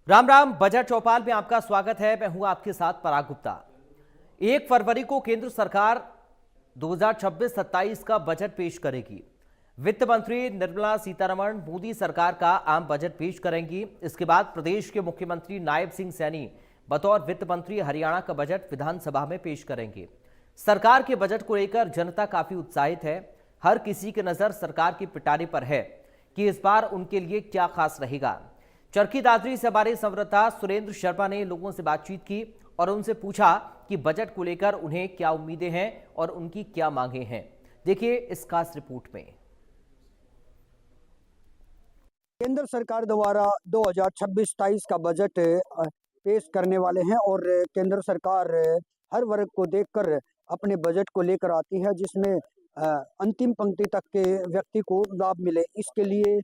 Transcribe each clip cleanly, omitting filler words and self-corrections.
Ram Ram. Budget चौपाल में आपका स्वागत है। मैं हूं आपके साथ पराग गुप्ता। 1 फरवरी को केंद्र सरकार 2026-27 का बजट पेश करेगी। वित्त मंत्री निर्मला सीतारमण मोदी सरकार का आम बजट पेश करेंगी। इसके बाद प्रदेश के मुख्यमंत्री नायब सिंह सैनी बतौर वित्त मंत्री हरियाणा का बजट विधानसभा में पेश करेंगे। सरकार के बजट को लेकर जनता काफी उत्साहित है। हर किसी की नजर सरकार की पिटारे पर है कि इस बार उनके लिए क्या खास रहेगा। चरखी दादरी से हमारे संवाददाता सुरेंद्र शर्मा ने लोगों से बातचीत की और उनसे पूछा कि बजट को लेकर उन्हें क्या उम्मीदें हैं और उनकी क्या मांगे हैं। देखिए इस खास रिपोर्ट में। केंद्र सरकार द्वारा 2026-27 का बजट पेश करने वाले हैं और केंद्र सरकार हर वर्ग को देखकर अपने बजट को लेकर आती है, जिसमें अंतिम पंक्ति तक के व्यक्ति को लाभ मिले। इसके लिए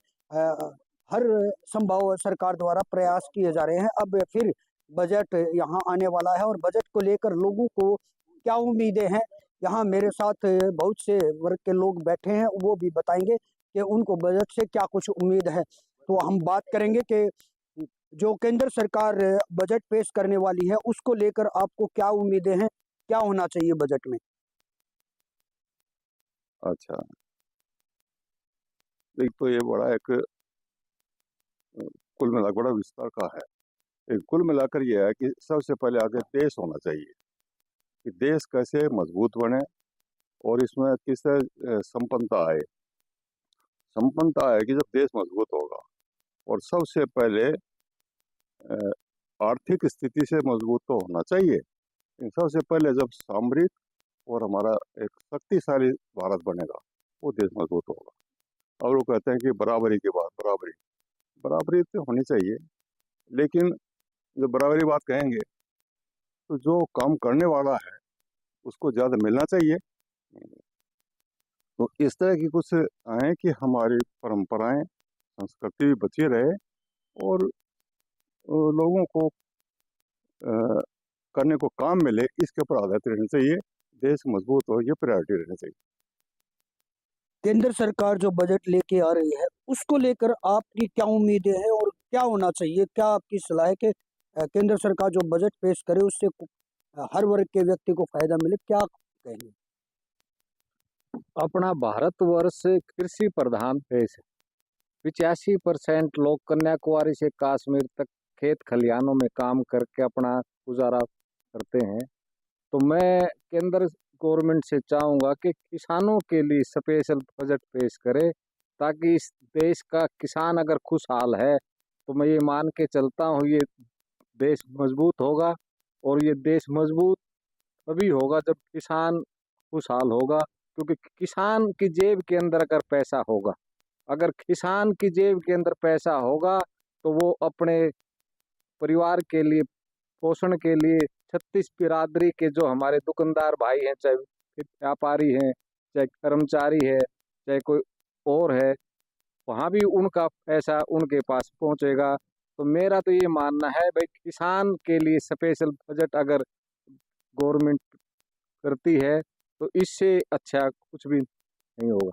हर संभव सरकार द्वारा प्रयास किए जा रहे हैं। अब फिर बजट यहाँ आने वाला है और बजट को लेकर लोगों को क्या उम्मीदें हैं, यहाँ मेरे साथ बहुत से वर्ग के लोग बैठे हैं, वो भी बताएंगे कि उनको बजट से क्या कुछ उम्मीद है। तो हम बात करेंगे कि जो केंद्र सरकार बजट पेश करने वाली है उसको लेकर आपको क्या उम्मीदें हैं, क्या होना चाहिए बजट में। अच्छा, एक तो ये बड़ा एक कुल मिलाकर बड़ा विस्तार का है। एक कुल मिलाकर ये है कि सबसे पहले आगे देश होना चाहिए कि देश कैसे मजबूत बने और इसमें किससे संपन्नता आए। संपन्नता आएगी जब देश मजबूत होगा और सबसे पहले आर्थिक स्थिति से मजबूत तो होना चाहिए। सबसे पहले जब सामरिक और हमारा एक शक्तिशाली भारत बनेगा वो देश मजबूत होगा। और वो कहते हैं कि बराबरी की बात, बराबरी तो होनी चाहिए, लेकिन जब बराबरी बात कहेंगे तो जो काम करने वाला है उसको ज़्यादा मिलना चाहिए। तो इस तरह की कुछ आए कि हमारी परंपराएं संस्कृति भी बची रहे और लोगों को करने को काम मिले, इसके ऊपर आधारित रहना चाहिए। देश मजबूत हो, ये प्रायोरिटी रहनी चाहिए। केंद्र सरकार जो बजट लेके आ रही है उसको लेकर आपकी क्या उम्मीदें हैं और क्या होना चाहिए, क्या आपकी सलाह है कि केंद्र सरकार जो बजट पेश करे उससे हर वर्ग के व्यक्ति को फायदा मिले, क्या कहेंगे। अपना भारतवर्ष कृषि प्रधान देश है। 85% लोग कन्याकुमारी से कश्मीर तक खेत खलिहानों में काम करके अपना गुजारा करते हैं। तो मैं केंद्र गवर्नमेंट से चाहूँगा कि किसानों के लिए स्पेशल बजट पेश करे, ताकि इस देश का किसान अगर खुशहाल है तो मैं ये मान के चलता हूँ ये देश मजबूत होगा। और ये देश मजबूत तभी होगा जब किसान खुशहाल होगा, क्योंकि किसान की जेब के अंदर अगर पैसा होगा, अगर किसान की जेब के अंदर पैसा होगा तो वो अपने परिवार के लिए, पोषण के लिए 36 बिरादरी के जो हमारे दुकानदार भाई हैं, चाहे व्यापारी हैं, चाहे कर्मचारी है, चाहे कोई और है, वहाँ भी उनका पैसा उनके पास पहुँचेगा। तो मेरा तो ये मानना है भाई, किसान के लिए स्पेशल बजट अगर गवर्नमेंट करती है तो इससे अच्छा कुछ भी नहीं होगा।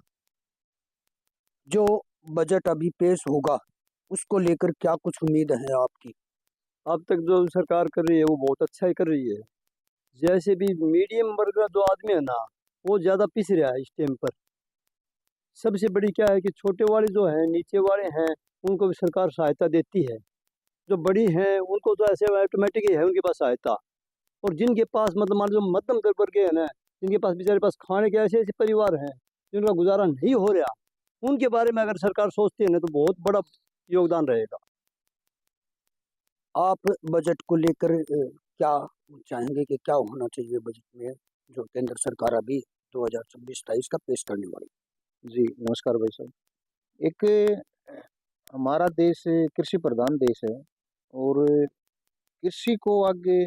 जो बजट अभी पेश होगा उसको लेकर क्या कुछ उम्मीद है आपकी। अब तक जो सरकार कर रही है वो बहुत अच्छा ही कर रही है। जैसे भी मीडियम वर्ग का जो आदमी है ना, वो ज़्यादा पिस रहा है इस टाइम पर। सबसे बड़ी क्या है कि छोटे वाले जो हैं, नीचे वाले हैं, उनको भी सरकार सहायता देती है। जो बड़ी हैं उनको तो ऐसे ऑटोमेटिक ही है उनके पास सहायता। और जिनके पास मतलब मान लो मध्यम वर्ग के हैं ना, जिनके पास बेचारे पास खाने के ऐसे ऐसे परिवार हैं जिनका गुजारा नहीं हो रहा, उनके बारे में अगर सरकार सोचती है ना तो बहुत बड़ा योगदान रहेगा। आप बजट को लेकर क्या चाहेंगे कि क्या होना चाहिए बजट में, जो केंद्र सरकार अभी 2026-27 का पेश करने वाली। जी नमस्कार भाई साहब। एक हमारा देश कृषि प्रधान देश है और कृषि को आगे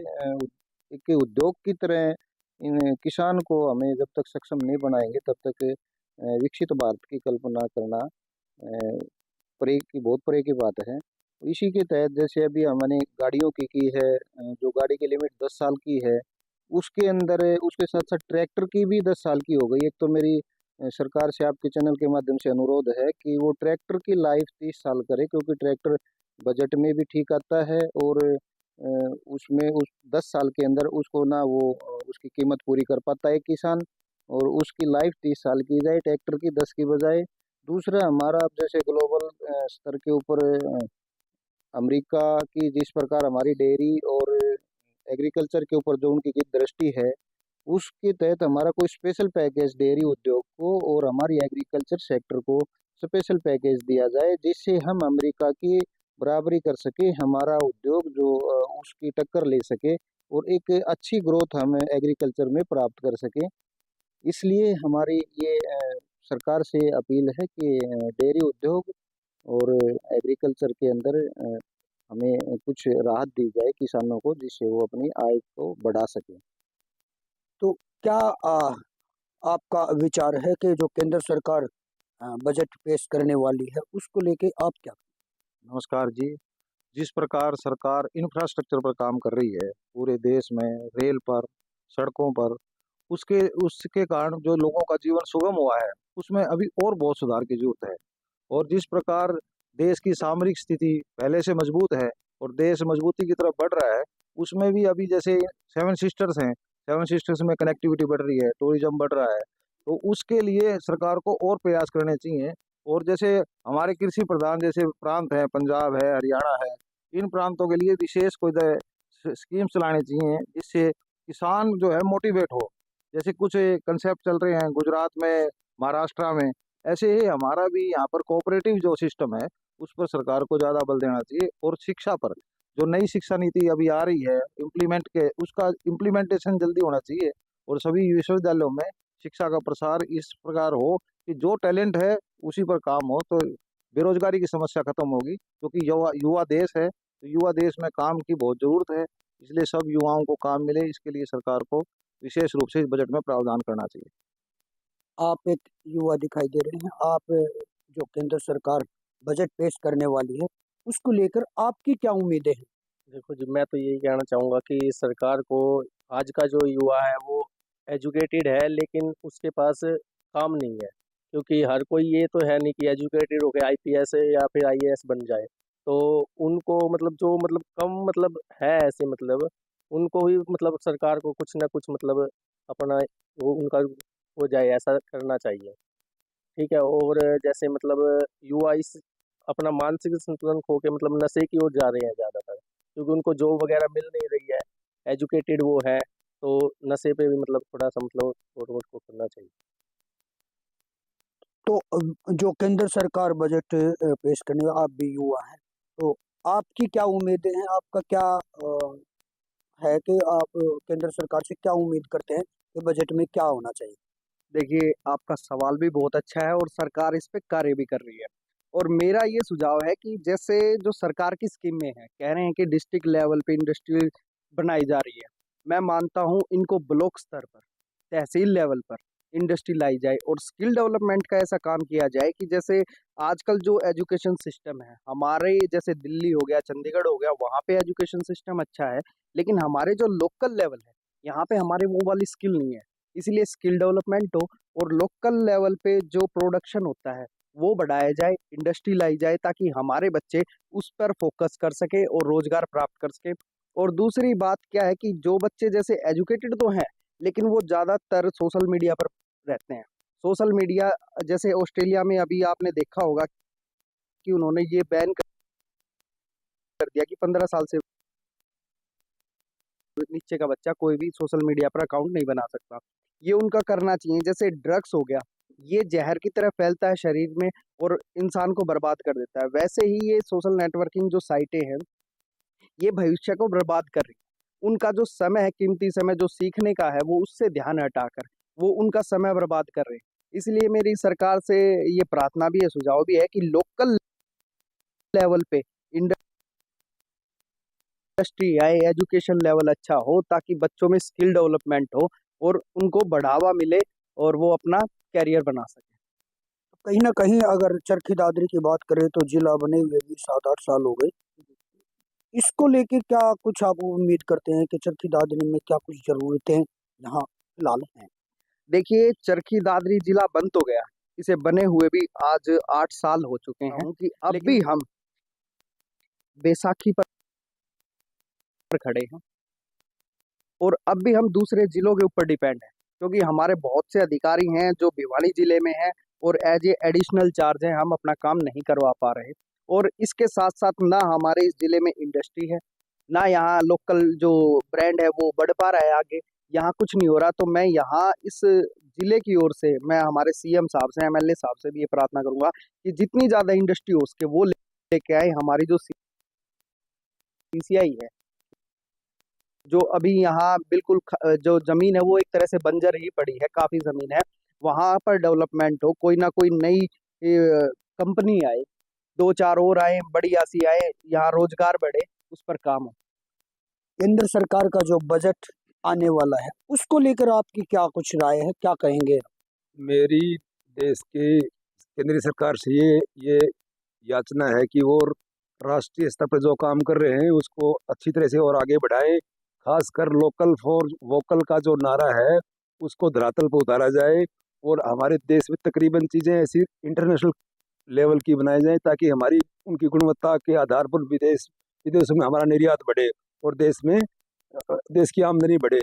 एक उद्योग की तरह इन किसान को हमें जब तक सक्षम नहीं बनाएंगे तब तक विकसित भारत की कल्पना करना बहुत परे की बात है। इसी के तहत जैसे अभी हमने गाड़ियों की है, जो गाड़ी की लिमिट 10 साल की है, उसके अंदर उसके साथ साथ ट्रैक्टर की भी 10 साल की हो गई। एक तो मेरी सरकार से आपके चैनल के माध्यम से अनुरोध है कि वो ट्रैक्टर की लाइफ 30 साल करे, क्योंकि ट्रैक्टर बजट में भी ठीक आता है और उसमें उस 10 साल के अंदर उसको ना वो उसकी कीमत पूरी कर पाता है किसान, और उसकी लाइफ 30 साल की जाए ट्रैक्टर की 10 की बजाय। दूसरा हमारा अब जैसे ग्लोबल स्तर के ऊपर अमेरिका की जिस प्रकार हमारी डेयरी और एग्रीकल्चर के ऊपर जो उनकी दृष्टि है, उसके तहत हमारा कोई स्पेशल पैकेज डेयरी उद्योग को और हमारी एग्रीकल्चर सेक्टर को स्पेशल पैकेज दिया जाए, जिससे हम अमेरिका की बराबरी कर सके, हमारा उद्योग जो उसकी टक्कर ले सके और एक अच्छी ग्रोथ हम एग्रीकल्चर में प्राप्त कर सके। इसलिए हमारी ये सरकार से अपील है कि डेयरी उद्योग और एग्रीकल्चर के अंदर हमें कुछ राहत दी जाए किसानों को, जिससे वो अपनी आय को बढ़ा सकें। तो क्या आपका विचार है कि जो केंद्र सरकार बजट पेश करने वाली है उसको लेके आप क्या? नमस्कार जी। जिस प्रकार सरकार इंफ्रास्ट्रक्चर पर काम कर रही है पूरे देश में, रेल पर, सड़कों पर, उसके उसके कारण जो लोगों का जीवन सुगम हुआ है, उसमें अभी और बहुत सुधार की जरूरत है। और जिस प्रकार देश की सामरिक स्थिति पहले से मजबूत है और देश मजबूती की तरफ बढ़ रहा है, उसमें भी अभी जैसे 7 सिस्टर्स हैं, 7 सिस्टर्स में कनेक्टिविटी बढ़ रही है, टूरिज्म बढ़ रहा है, तो उसके लिए सरकार को और प्रयास करने चाहिए। और जैसे हमारे कृषि प्रधान जैसे प्रांत हैं, पंजाब है, हरियाणा है, इन प्रांतों के लिए विशेष कोई स्कीम चलानी चाहिए, जिससे किसान जो है मोटिवेट हो। जैसे कुछ कंसेप्ट चल रहे हैं गुजरात में, महाराष्ट्र में, ऐसे ही हमारा भी यहाँ पर कोऑपरेटिव जो सिस्टम है उस पर सरकार को ज़्यादा बल देना चाहिए। और शिक्षा पर जो नई शिक्षा नीति अभी आ रही है इम्प्लीमेंट के, उसका इम्प्लीमेंटेशन जल्दी होना चाहिए और सभी विश्वविद्यालयों में शिक्षा का प्रसार इस प्रकार हो कि जो टैलेंट है उसी पर काम हो, तो बेरोजगारी की समस्या खत्म होगी। क्योंकि युवा युवा देश है, तो युवा देश में काम की बहुत ज़रूरत है, इसलिए सब युवाओं को काम मिले, इसके लिए सरकार को विशेष रूप से इस बजट में प्रावधान करना चाहिए। आप एक युवा दिखाई दे रहे हैं, आप जो केंद्र सरकार बजट पेश करने वाली है उसको लेकर आपकी क्या उम्मीदें हैं? देखो जी, मैं तो यही कहना चाहूँगा कि सरकार को, आज का जो युवा है वो एजुकेटेड है लेकिन उसके पास काम नहीं है। क्योंकि हर कोई ये तो है नहीं कि एजुकेटेड होकर आईपीएस या फिर आईएएस बन जाए। तो उनको मतलब जो मतलब कम मतलब है ऐसे मतलब उनको ही मतलब सरकार को कुछ ना कुछ मतलब अपना वो उनका हो जाए ऐसा करना चाहिए। ठीक है। और जैसे मतलब युवा इस अपना मानसिक संतुलन खो के मतलब नशे की ओर जा रहे हैं ज़्यादातर, क्योंकि उनको जॉब वगैरह मिल नहीं रही है। एजुकेटेड वो है तो नशे पे भी मतलब थोड़ा सा मतलब गवर्नमेंट को करना चाहिए। तो जो केंद्र सरकार बजट पेश करने, आप भी युवा हैं, तो आपकी क्या उम्मीदें हैं? आपका क्या है कि आप केंद्र सरकार से क्या उम्मीद करते हैं कि बजट में क्या होना चाहिए? देखिए, आपका सवाल भी बहुत अच्छा है और सरकार इस पे कार्य भी कर रही है। और मेरा ये सुझाव है कि जैसे जो सरकार की स्कीमें हैं, कह रहे हैं कि डिस्ट्रिक्ट लेवल पे इंडस्ट्री बनाई जा रही है। मैं मानता हूँ इनको ब्लॉक स्तर पर, तहसील लेवल पर इंडस्ट्री लाई जाए और स्किल डेवलपमेंट का ऐसा काम किया जाए कि जैसे आजकल जो एजुकेशन सिस्टम है, हमारे जैसे दिल्ली हो गया, चंडीगढ़ हो गया, वहाँ पे एजुकेशन सिस्टम अच्छा है, लेकिन हमारे जो लोकल लेवल है, यहाँ पे हमारे वो वाली स्किल नहीं है। इसलिए स्किल डेवलपमेंट हो और लोकल लेवल पे जो प्रोडक्शन होता है वो बढ़ाया जाए, इंडस्ट्री लाई जाए, ताकि हमारे बच्चे उस पर फोकस कर सके और रोजगार प्राप्त कर सके। और दूसरी बात क्या है कि जो बच्चे जैसे एजुकेटेड तो हैं लेकिन वो ज़्यादातर सोशल मीडिया पर रहते हैं। सोशल मीडिया जैसे ऑस्ट्रेलिया में अभी आपने देखा होगा कि उन्होंने ये बैन कर दिया कि 15 साल से नीचे का बच्चा कोई भी सोशल मीडिया पर अकाउंट नहीं बना सकता। ये उनका करना चाहिए। जैसे ड्रग्स हो गया, ये जहर की तरह फैलता है शरीर में और इंसान को बर्बाद कर देता है। वैसे ही ये सोशल नेटवर्किंग जो साइटें हैं, ये भविष्य को बर्बाद कर रही हैं। उनका जो समय है, कीमती समय जो सीखने का है, वो उससे ध्यान हटाकर वो उनका समय बर्बाद कर रहे हैं। इसलिए मेरी सरकार से ये प्रार्थना भी है, सुझाव भी है कि लोकल लेवल पे इंडस्ट्री आए, एजुकेशन लेवल अच्छा हो, ताकि बच्चों में स्किल डेवलपमेंट हो और उनको बढ़ावा मिले और वो अपना कैरियर बना सके। कहीं ना कहीं अगर चरखी दादरी की बात करें तो जिला बने हुए भी 7-8 साल हो गए। इसको लेके क्या कुछ आप उम्मीद करते हैं कि चरखी दादरी में क्या कुछ जरूरतें यहाँ फिलहाल हैं? देखिए, चरखी दादरी जिला बन तो गया, इसे बने हुए भी आज 8 साल हो चुके हैं कि अब भी हम बैसाखी पर खड़े हैं और अब भी हम दूसरे जिलों के ऊपर डिपेंड हैं, क्योंकि हमारे बहुत से अधिकारी हैं जो भिवानी जिले में हैं और एज ए एडिशनल चार्ज हैं, हम अपना काम नहीं करवा पा रहे। और इसके साथ साथ ना हमारे इस जिले में इंडस्ट्री है, ना यहाँ लोकल जो ब्रांड है वो बढ़ पा रहा है आगे, यहाँ कुछ नहीं हो रहा। तो मैं यहाँ इस जिले की ओर से मैं हमारे सीएम साहब से, एमएलए साहब से भी ये प्रार्थना करूंगा कि जितनी ज़्यादा इंडस्ट्री हो सके वो लेके आए। हमारी जो सीसीआई है, जो अभी यहाँ बिल्कुल जो जमीन है वो एक तरह से बंजर ही पड़ी है, काफी जमीन है, वहां पर डेवलपमेंट हो, कोई ना कोई नई कंपनी आए, दो चार और आए, बढ़िया सी आए, यहाँ रोजगार बढ़े, उस पर काम हो। केंद्र सरकार का जो बजट आने वाला है उसको लेकर आपकी क्या कुछ राय है, क्या कहेंगे? मेरी देश की केंद्रीय सरकार से ये याचना है कि वो राष्ट्रीय स्तर पर जो काम कर रहे हैं उसको अच्छी तरह से और आगे बढ़ाएं। खासकर लोकल फॉर वोकल का जो नारा है उसको धरातल पर उतारा जाए और हमारे देश में तकरीबन चीज़ें ऐसी इंटरनेशनल लेवल की बनाई जाए ताकि हमारी उनकी गुणवत्ता के आधार पर विदेशों में हमारा निर्यात बढ़े और देश की आमदनी बढ़े।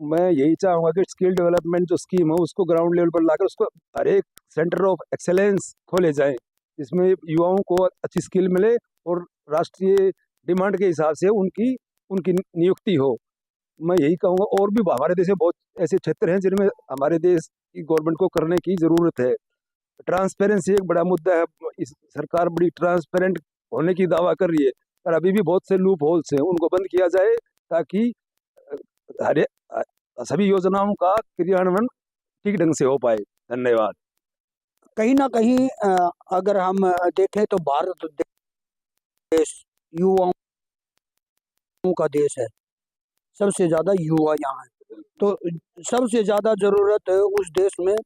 मैं यही चाहूँगा कि स्किल डेवलपमेंट जो स्कीम है उसको ग्राउंड लेवल पर लाकर उसको हर एक सेंटर ऑफ एक्सेलेंस खोले जाएं, जिसमें युवाओं को अच्छी स्किल मिले और राष्ट्रीय डिमांड के हिसाब से उनकी उनकी नियुक्ति हो। मैं यही कहूँगा, और भी हमारे देश में बहुत ऐसे क्षेत्र हैं जिनमें हमारे देश की गवर्नमेंट को करने की ज़रूरत है। ट्रांसपेरेंसी एक बड़ा मुद्दा है, इस सरकार बड़ी ट्रांसपेरेंट होने की दावा कर रही है, पर अभी भी बहुत से लूप होल्स हैं, उनको बंद किया जाए ताकि हर सभी योजनाओं का क्रियान्वयन ठीक ढंग से हो पाए। धन्यवाद। कहीं ना कहीं अगर हम देखें तो भारत देश युवाओं का देश है, सबसे ज्यादा युवा यहाँ है, तो सबसे ज्यादा जरूरत उस देश में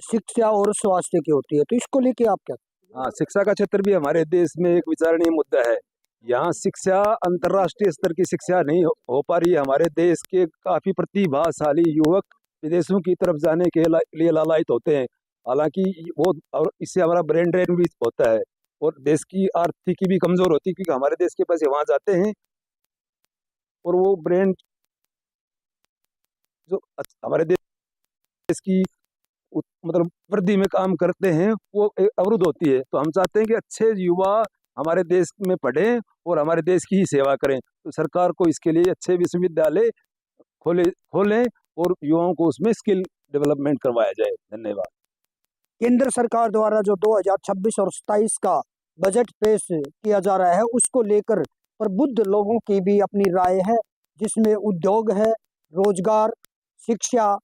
शिक्षा और स्वास्थ्य की होती है। तो इसको लेके आप क्या? हाँ, शिक्षा का क्षेत्र भी हमारे देश में एक विचारणीय मुद्दा है। यहाँ शिक्षा अंतर्राष्ट्रीय स्तर की शिक्षा नहीं हो पा रही है। हमारे देश के काफ़ी प्रतिभाशाली युवक विदेशों की तरफ जाने के लिए लालायित होते हैं, हालांकि वो और इससे हमारा ब्रेन ड्रेन भी होता है और देश की आर्थिकी भी कमज़ोर होती है, क्योंकि हमारे देश के पैसे वहाँ जाते हैं और वो ब्रेन जो हमारे देश की मतलब वृद्धि में काम करते हैं वो अवरुद्ध होती है। तो हम चाहते हैं कि अच्छे युवा हमारे देश में पढ़ें और हमारे देश की ही सेवा करें। तो सरकार को इसके लिए अच्छे विश्वविद्यालय खोलें और युवाओं को उसमें स्किल डेवलपमेंट करवाया जाए। धन्यवाद। केंद्र सरकार द्वारा जो 2026 और 27 का बजट पेश किया जा रहा है उसको लेकर प्रबुद्ध लोगों की भी अपनी राय है, जिसमें उद्योग है, रोजगार, शिक्षा,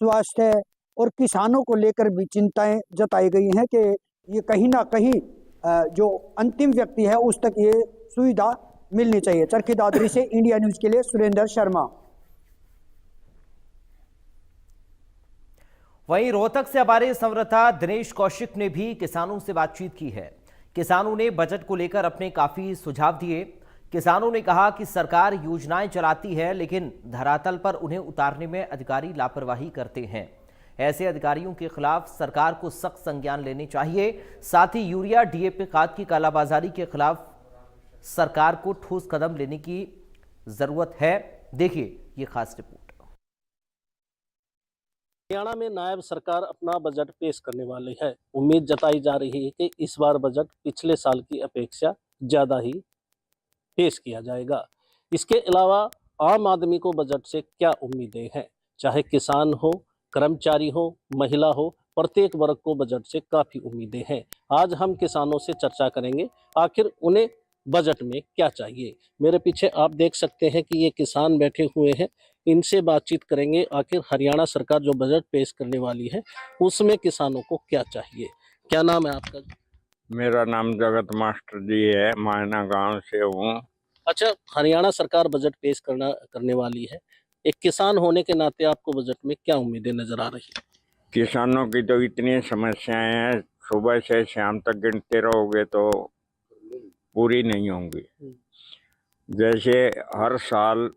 स्वास्थ्य और किसानों को लेकर भी चिंताएं जताई गई हैं कि ये कहीं ना कहीं जो अंतिम व्यक्ति है उस तक ये सुविधा मिलनी चाहिए। चरखी दादरी से इंडिया न्यूज के लिए सुरेंद्र शर्मा। वहीं रोहतक से हमारे संवाददाता दिनेश कौशिक ने भी किसानों से बातचीत की है। किसानों ने बजट को लेकर अपने काफी सुझाव दिए। किसानों ने कहा कि सरकार योजनाएं चलाती है लेकिन धरातल पर उन्हें उतारने में अधिकारी लापरवाही करते हैं। ऐसे अधिकारियों के खिलाफ सरकार को सख्त संज्ञान लेने चाहिए। साथ ही यूरिया डीएपी खाद की कालाबाजारी के खिलाफ सरकार को ठोस कदम लेने की जरूरत है। देखिए ये खास रिपोर्ट। हरियाणा में नायब सरकार अपना बजट पेश करने वाली है। उम्मीद जताई जा रही है कि इस बार बजट पिछले साल की अपेक्षा ज़्यादा ही पेश किया जाएगा। इसके अलावा आम आदमी को बजट से क्या उम्मीदें हैं? चाहे किसान हो, कर्मचारी हो, महिला हो, प्रत्येक वर्ग को बजट से काफ़ी उम्मीदें हैं। आज हम किसानों से चर्चा करेंगे आखिर उन्हें बजट में क्या चाहिए। मेरे पीछे आप देख सकते हैं कि ये किसान बैठे हुए हैं, इनसे बातचीत करेंगे आखिर हरियाणा सरकार जो बजट पेश करने वाली है उसमें किसानों को क्या चाहिए। क्या नाम है आपका? मेरा नाम जगत मास्टर जी है, मायना गांव से हूँ। अच्छा, हरियाणा सरकार बजट पेश करने वाली है, एक किसान होने के नाते आपको बजट में क्या उम्मीदें नजर आ रही है? किसानों की तो इतनी समस्याएं हैं, सुबह से शाम तक गिनते रहोगे तो पूरी नहीं होंगी। जैसे हर साल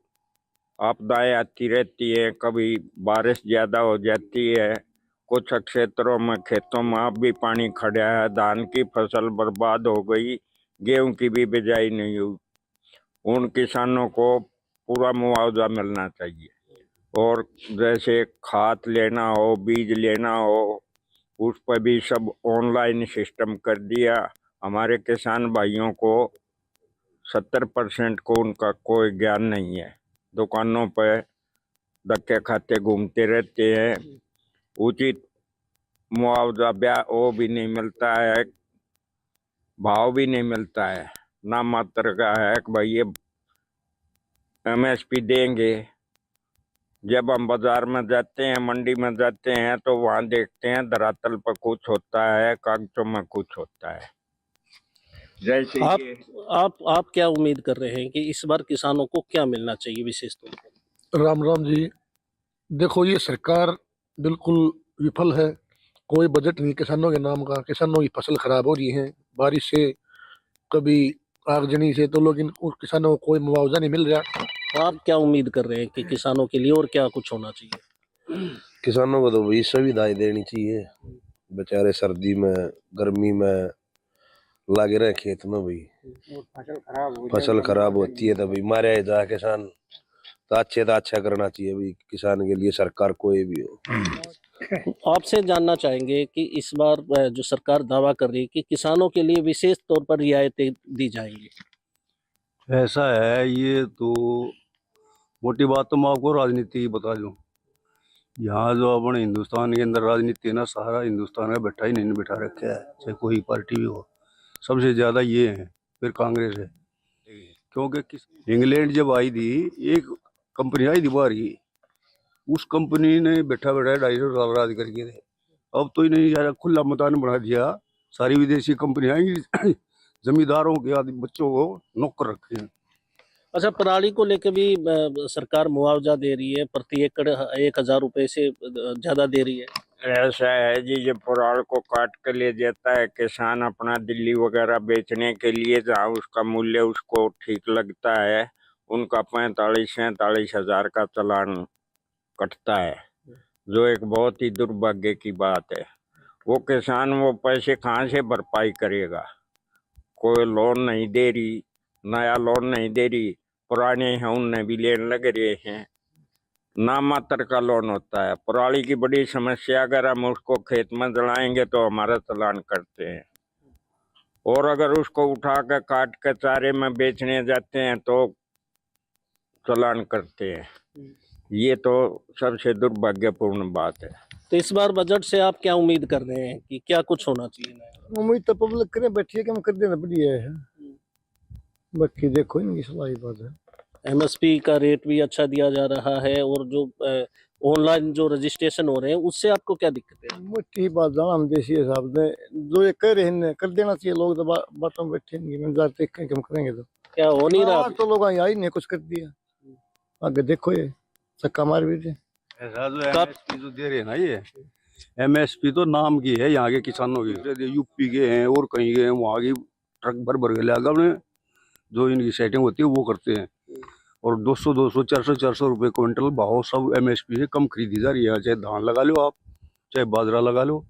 आपदाएं आती रहती है, कभी बारिश ज़्यादा हो जाती है, कुछ क्षेत्रों में खेतों में अब भी पानी खड़ा है, धान की फसल बर्बाद हो गई, गेहूं की भी बिजाई नहीं हुई। उन किसानों को पूरा मुआवजा मिलना चाहिए। और जैसे खाद लेना हो, बीज लेना हो, उस पर भी सब ऑनलाइन सिस्टम कर दिया। हमारे किसान भाइयों को 70% को उनका कोई ज्ञान नहीं है। दुकानों पर धक्के खाते घूमते रहते हैं। उचित मुआवजा ब्याह वो भी नहीं मिलता है, भाव भी नहीं मिलता है। नाम मात्र का है कि भाई ये MSP देंगे। जब हम बाजार में जाते हैं, मंडी में जाते हैं, तो वहां देखते हैं धरातल पर कुछ होता है, कागजों में कुछ होता है। जैसे आप ये आप क्या उम्मीद कर रहे हैं कि इस बार किसानों को क्या मिलना चाहिए विशेष तौर पर? राम राम जी। देखो, ये सरकार बिल्कुल विफल है। कोई बजट नहीं किसानों के नाम का। किसानों की फसल खराब हो रही है बारिश से, कभी आगजनी से, तो लोग उन किसानों को कोई मुआवजा नहीं मिल रहा। तो आप क्या उम्मीद कर रहे हैं कि किसानों के लिए और क्या कुछ होना चाहिए? किसानों को तो वही सुविधाएं देनी चाहिए। बेचारे सर्दी में, गर्मी में लगे रहे खेत में, भाई फसल खराब होती है तो भाई मारे जा किसान। तो अच्छा करना चाहिए भाई किसान के लिए, सरकार कोई भी हो। आपसे जानना चाहेंगे कि इस बार जो सरकार दावा कर रही है कि किसानों के लिए विशेष तौर पर रियायतें दी जाएंगी। ऐसा है, ये तो मोटी बात तो मैं आपको राजनीति की बता दूं। यहाँ जो अपने हिंदुस्तान के अंदर राजनीति है ना, सारा हिंदुस्तान का बैठा ही नहीं बैठा रखा है, चाहे कोई पार्टी भी हो। सबसे ज़्यादा ये है, फिर कांग्रेस है। क्योंकि इंग्लैंड जब आई थी, एक कंपनी आई थी बाहर की, उस कंपनी ने बैठा 250 साल राज करके थे। अब तो इन्हें यार खुला मैदान बना दिया, सारी विदेशी कंपनी आएंगी, जमींदारों के आदमी बच्चों को नौकर रखे हैं। अच्छा, पराली को लेकर भी सरकार मुआवजा दे रही है, प्रति एकड़ 1000 रुपए से ज्यादा दे रही है। ऐसा है जी, जब पुराल को काट के ले जाता है किसान अपना दिल्ली वगैरह बेचने के लिए, जहाँ उसका मूल्य उसको ठीक लगता है, उनका 45-47 हजार का चालान कटता है, जो एक बहुत ही दुर्भाग्य की बात है। वो किसान वो पैसे कहाँ से भरपाई करेगा? कोई लोन नहीं दे रही, नया लोन नहीं दे रही, पुराने हैं उनने भी लेने लग रहे हैं। नाम मात्र का लोन होता है। पराली की बड़ी समस्या, अगर हम उसको खेत में जलाएंगे तो हमारा चालान करते हैं, और अगर उसको उठा कर काट कर चारे में बेचने जाते हैं तो चालान करते हैं। ये तो सबसे दुर्भाग्यपूर्ण बात है। तो इस बार बजट से आप क्या उम्मीद कर रहे हैं कि क्या कुछ होना चाहिए? उम्मीद तो पब्लिक करे बैठी है कि हम कर देना बढ़िया है। बाकी देखो इनकी सलाही बात है। MSP का रेट भी अच्छा दिया जा रहा है, और जो ऑनलाइन जो रजिस्ट्रेशन हो रहे हैं उससे आपको क्या दिक्कत है? मोटी बात जाना हम देसी हिसाब से जो ये कर रहे हैं कर देना चाहिए। लोग तो बातों में बैठे नहीं, इंतजार देख के हम करेंगे तो क्या हो नहीं रहा? तो लोग आई नहीं कुछ कर दिया। आगे देखो ये सक्का मार भी थे। ऐसा जो MSP जो दे रहे हैं ना, ये MSP तो नाम की है यहाँ के किसानों की। यूपी के हैं और कहीं के हैं, वहाँ की ट्रक भर भर के लागा अपने जो इनकी सेटिंग होती है वो करते हैं। और 200 400 रुपए क्विंटल भाव सब MSP से कम खरीदी जा रही है। चाहे धान लगा लो आप, चाहे बाजरा लगा लो,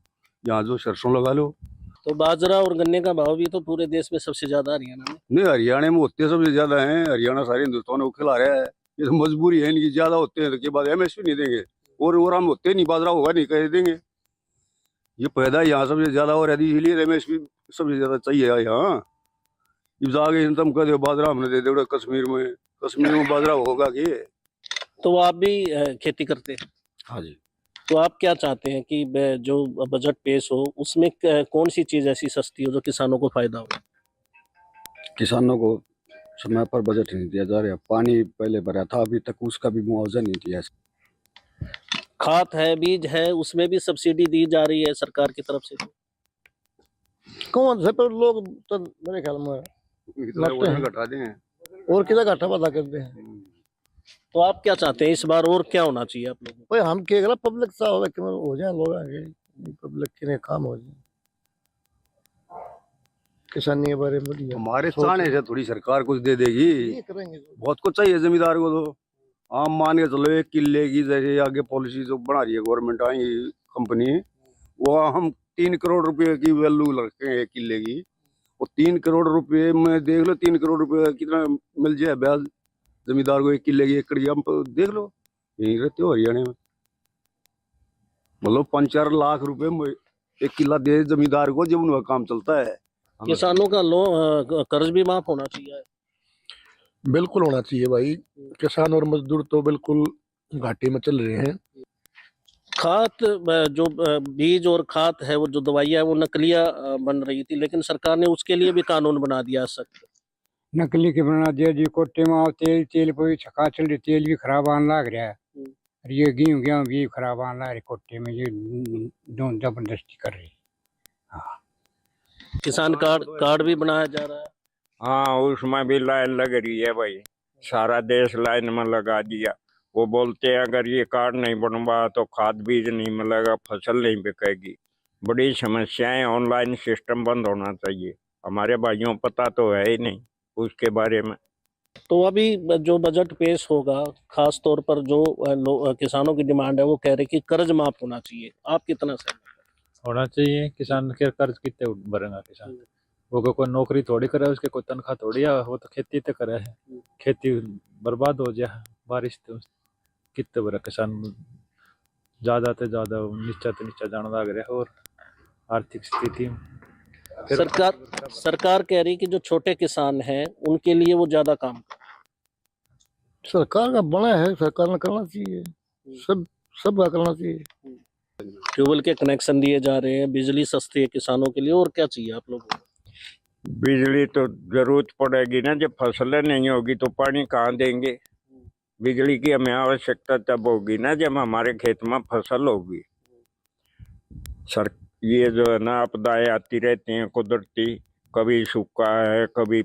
यहाँ जो सरसों लगा लो। तो बाजरा और गन्ने का भाव भी तो पूरे देश में सबसे ज्यादा हरियाणा में। नहीं, हरियाणा में होते सबसे ज्यादा हैं। हरियाणा सारे हिंदुस्तान को खिला रहा है। ये तो मजबूरी है इनकी, ज्यादा होते हैं तो के बाद MSP नहीं देंगे, और हम होते नहीं, बाजरा होगा नहीं कह देंगे। ये पैदा यहाँ सबसे ज्यादा हो रही है, इसलिए MSP सबसे ज्यादा चाहिए यहाँ। जब आगे तुम कह दो बाजरा हमने दे दो कश्मीर में बाजरा होगा कि? तो आप भी खेती करते हैं? हाँ जी। तो आप क्या चाहते हैं कि जो बजट पेश हो उसमें कौन सी चीज ऐसी सस्ती हो जो किसानों को फायदा हो? किसानों को समय पर बजट नहीं दिया जा रहा। पानी पहले भरा था, अभी तक उसका भी मुआवजा नहीं दिया। खाद है, बीज है, उसमें भी सब्सिडी दी जा रही है सरकार की तरफ से। कौन से पर लोग तो मेरे ख्याल में घटा दें और कितना घाटा वादा करते हैं। तो आप क्या चाहते हैं इस बार और क्या होना चाहिए आप लोगों को? भाई हम क्या पब्लिक सा हो जाए, लोग आगे पब्लिक के काम हो जाए किसानी के बारे में बढ़िया। हमारे चाहने से थोड़ी सरकार कुछ दे देगी, ये करेंगे बहुत कुछ चाहिए जमींदार को। तो आम मान के चलो 1 किले की जैसे आगे पॉलिसी जो बना रही है गवर्नमेंट आएगी कंपनी, वो हम 3 करोड़ रुपए की वैल्यू रखे हैं 1 किले की, और 3 करोड़ रुपए में देख लो, 3 करोड़ रुपए कितना मिल जाए ब्याज जमींदार को, 1 किले की एकड़ हम देख लो, यहीं रहते हो हरियाणा में, मतलब 5-4 लाख रुपए में 1 किला दे जमींदार को, जब उनका काम चलता है। किसानों का लोन कर्ज भी माफ होना चाहिए। बिल्कुल होना चाहिए भाई। किसान और मजदूर तो बिल्कुल घाटे में चल रहे हैं। खाद जो बीज और खाद है, वो जो दवाइयाँ है वो नकलिया बन रही थी, लेकिन सरकार ने उसके लिए भी कानून बना दिया सख्त। नकली के बना दिया जी, कोटे में आओ तेल पे छका चल रही, तेल भी खराब आने लग रहा है। और ये गेहूँ भी खराब आने लग रही कोटे में, ये जबरदस्ती कर रही। हाँ, किसान कार्ड भी बनाया जा रहा है। हाँ, उसमें भी लाइन लग रही है भाई, सारा देश लाइन में लगा दिया। वो बोलते हैं अगर ये कार्ड नहीं बनवा तो खाद बीज नहीं मिलेगा, फसल नहीं बिकेगी। बड़ी समस्याएं, ऑनलाइन सिस्टम बंद होना चाहिए। हमारे भाइयों पता तो है ही नहीं उसके बारे में। तो अभी जो बजट पेश होगा, खास तौर पर जो किसानों की डिमांड है, वो कह रहे कि कर्ज माफ होना चाहिए। आप कितना सहमत होना चाहिए? किसान के कर्ज कितने भरेगा किसान? वो कोई नौकरी थोड़ी करे, उसके कोई तनख्वाह थोड़ी है, वो तो खेती तो करे है। खेती बर्बाद हो जाए, बारिश तो कितने बड़े किसान ज्यादा से ज्यादा नीचा जाने लग रहे, और आर्थिक स्थिति सरकार कह रही कि जो छोटे किसान हैं उनके लिए वो ज्यादा काम। सरकार का बड़ा है, सरकार ने करना चाहिए, सब का करना चाहिए। ट्यूबवेल के कनेक्शन दिए जा रहे हैं, बिजली सस्ती है किसानों के लिए, और क्या चाहिए आप लोगों को? बिजली तो जरूरत पड़ेगी ना, जब फसलें नहीं होगी तो पानी कहाँ देंगे। बिजली की हमें आवश्यकता तब होगी ना जब हमारे खेत में फसल होगी। ये जो है ना, आपदाएं आती रहती हैं कुदरती, कभी सूखा है, कभी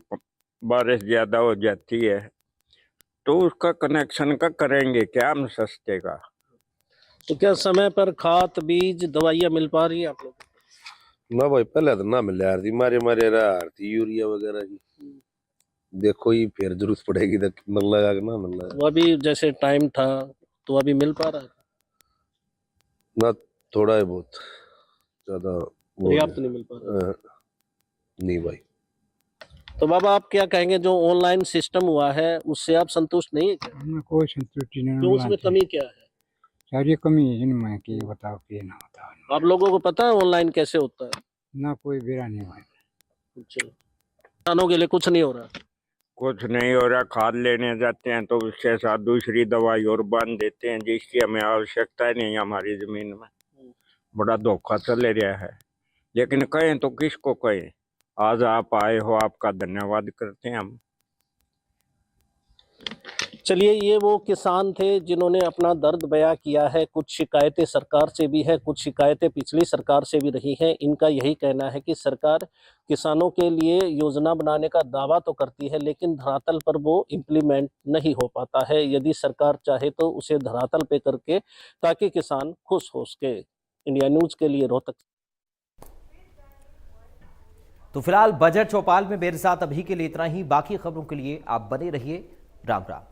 बारिश ज्यादा हो जाती है, तो उसका कनेक्शन का करेंगे क्या हम सस्ते का। तो क्या समय पर खाद बीज दवाइयाँ मिल पा रही है आप लोग? ना भाई, पहले तो ना मिल रही, मारे रहा थी यूरिया वगैरह की। देखो ये फिर जरूरत पड़ेगी तो मिल लगा कि ना मिल लगा। वो अभी जैसे टाइम था तो अभी मिल पा रहा है ना, थोड़ा है बहुत, ज्यादा पर्याप्त नहीं मिल पा रहा। नहीं भाई। तो बाबा आप क्या कहेंगे, जो ऑनलाइन सिस्टम हुआ है उससे आप संतुष्ट नहीं है क्या? हमें कोई संतुष्टि नहीं। तो उसमें कमी क्या है? सारी कमी है इनमें कि बताओ कि ना बताओ। आप लोगों को पता है ऑनलाइन कैसे होता है? ना कोई बेरा नहीं भाई। अच्छा, किसानों के लिए कुछ नहीं हो रहा? कुछ नहीं हो रहा। खाद लेने जाते हैं तो उसके साथ दूसरी दवाई और बांध देते हैं जिसकी हमें आवश्यकता ही नहीं हमारी जमीन में। बड़ा धोखा चल रहा है, लेकिन कहें तो किसको कहें। आज आप आए हो, आपका धन्यवाद करते हैं हम। चलिए, ये वो किसान थे जिन्होंने अपना दर्द बयां किया है। कुछ शिकायतें सरकार से भी है, कुछ शिकायतें पिछली सरकार से भी रही हैं। इनका यही कहना है कि सरकार किसानों के लिए योजना बनाने का दावा तो करती है, लेकिन धरातल पर वो इम्प्लीमेंट नहीं हो पाता है। यदि सरकार चाहे तो उसे धरातल पे करके, ताकि किसान खुश हो सके। इंडिया न्यूज के लिए रोहतक। तो फिलहाल बजट चौपाल में मेरे साथ अभी के लिए इतना ही। बाकी खबरों के लिए आप बने रहिए। राम राम।